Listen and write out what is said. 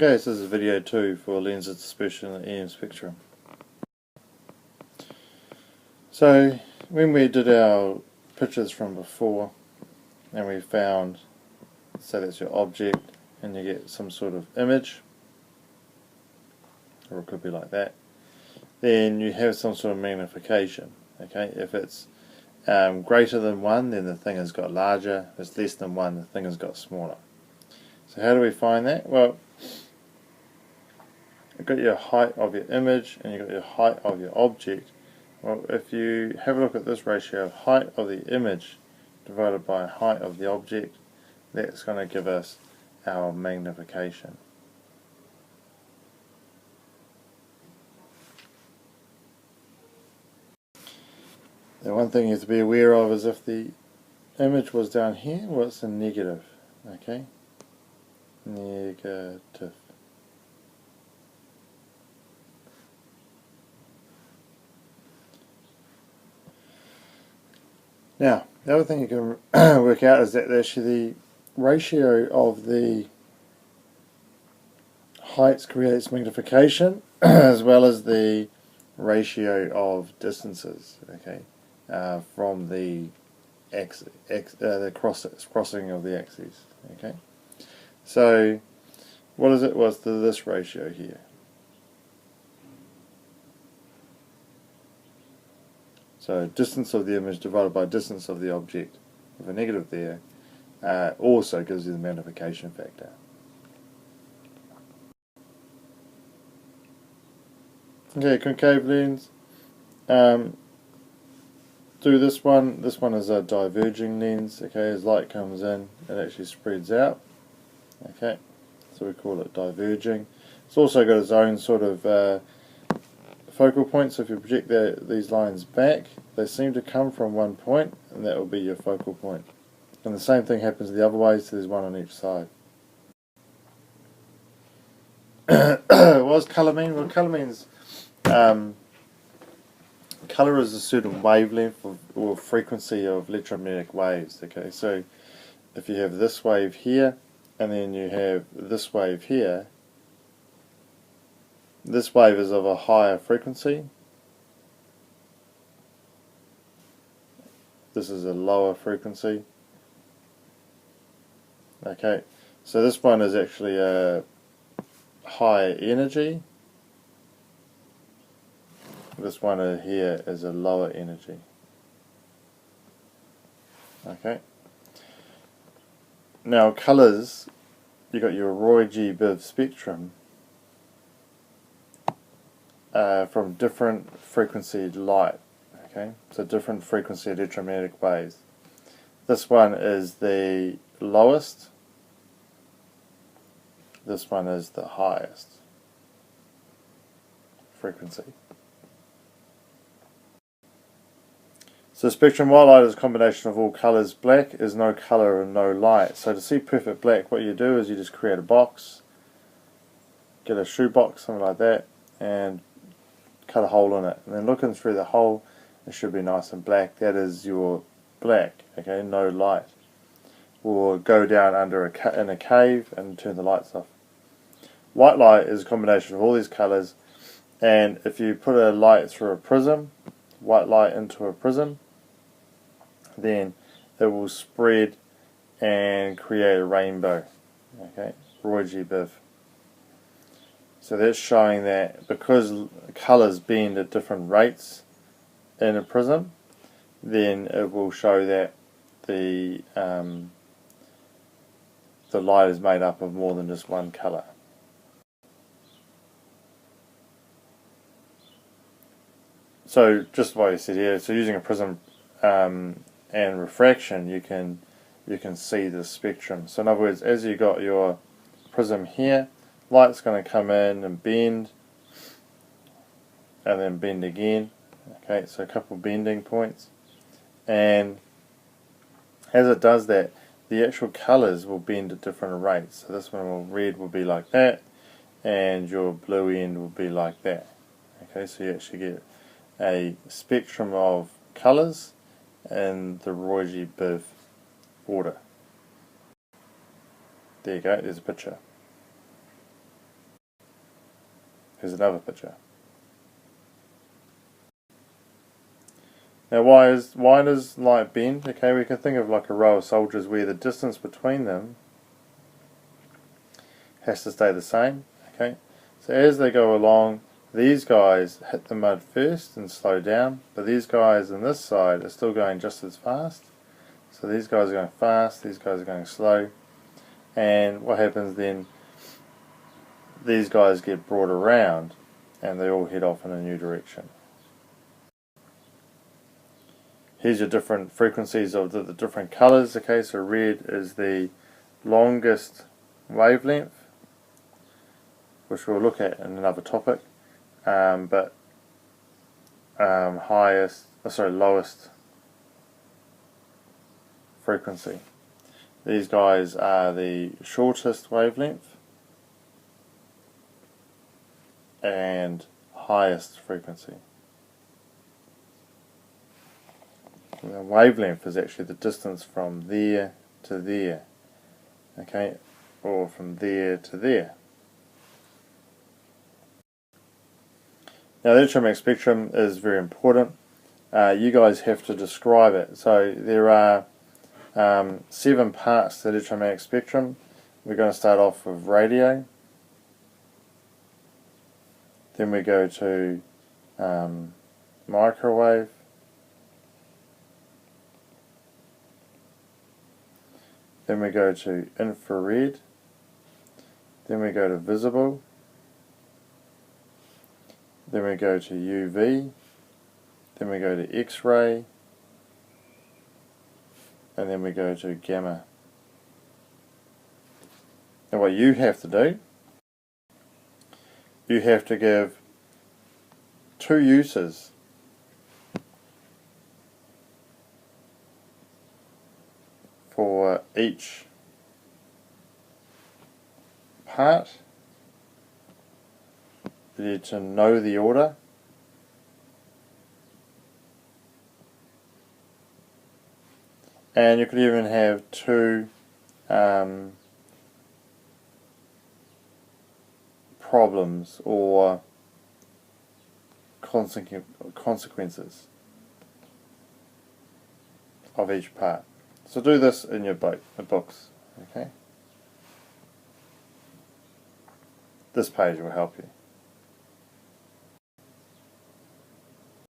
Okay, so this is video 2 for lenses dispersion in the EM spectrum. So when we did our pictures from before and we found, say that's your object, and you get some sort of image, or it could be like that, then you have some sort of magnification. Okay, if it's greater than 1, then the thing has got larger. If it's less than 1, the thing has got smaller. So how do we find that? Well, you've got your height of your image and you've got your height of your object. Well, if you have a look at this ratio of height of the image divided by height of the object, that's going to give us our magnification. The one thing you have to be aware of is if the image was down here, well, it's a negative. Okay? Negative. Now, the other thing you can work out is that actually the ratio of the heights creates magnification as well as the ratio of distances, okay, from the crossing of the axes, okay. So, what is it? What's this ratio here? So distance of the image divided by distance of the object, with a negative there, also gives you the magnification factor. Okay, concave lens. Do this one. This one is a diverging lens. Okay, as light comes in, it actually spreads out. Okay, so we call it diverging. It's also got its own sort of focal point, so if you project these lines back, they seem to come from one point, and that will be your focal point. And the same thing happens the other way, so there's one on each side. What does colour mean? Well, colour means colour is a certain wavelength or frequency of electromagnetic waves. Okay, so if you have this wave here, and then you have this wave here, this wave is of a higher frequency. This is a lower frequency. Okay, so this one is actually a higher energy. This one here is a lower energy. Okay. Now colours, you got your Roy G. Biv spectrum from different frequency light. Okay, so different frequency electromagnetic waves. This one is the lowest. This one is the highest frequency. So spectrum white light is a combination of all colours. Black is no colour and no light. So to see perfect black, what you do is you just create a box, get a shoe box, something like that, and cut a hole in it. And then looking through the hole, it should be nice and black. That is your black, okay, no light. Or go down under in a cave and turn the lights off. White light is a combination of all these colours, and if you put a light through a prism, white light into a prism, then it will spread and create a rainbow. Okay, Roy G. Biv. So that's showing that because colours bend at different rates in a prism, then it will show that the light is made up of more than just one colour. So just what you said here, so using a prism and refraction, you can see the spectrum. So in other words, as you got your prism here, light's going to come in and bend, and then bend again. Okay, so a couple bending points, and as it does that, the actual colours will bend at different rates. So this one red will be like that, and your blue end will be like that. Okay, so you actually get a spectrum of colours in the Roy G. Biv order. There you go, there's a picture. Here's another picture. Now why does light bend? Okay, we can think of like a row of soldiers where the distance between them has to stay the same. Okay, so as they go along, these guys hit the mud first and slow down, but these guys on this side are still going just as fast. So these guys are going fast, these guys are going slow, and what happens then, these guys get brought around and they all head off in a new direction. Here's your different frequencies of the different colours. Okay, so red is the longest wavelength, which we'll look at in another topic, but lowest frequency. These guys are the shortest wavelength and highest frequency. The wavelength is actually the distance from there to there, okay, or from there to there. Now the electromagnetic spectrum is very important. You guys have to describe it. So there are 7 parts to the electromagnetic spectrum. We're going to start off with radio. Then we go to microwave. Then we go to infrared. Then we go to visible. Then we go to UV. Then we go to X-ray. And then we go to gamma. And what you have to do, you have to give 2 uses for each part. You need to know the order. And you could even have 2 problems or consequences of each part. So do this in your books, okay? This page will help you.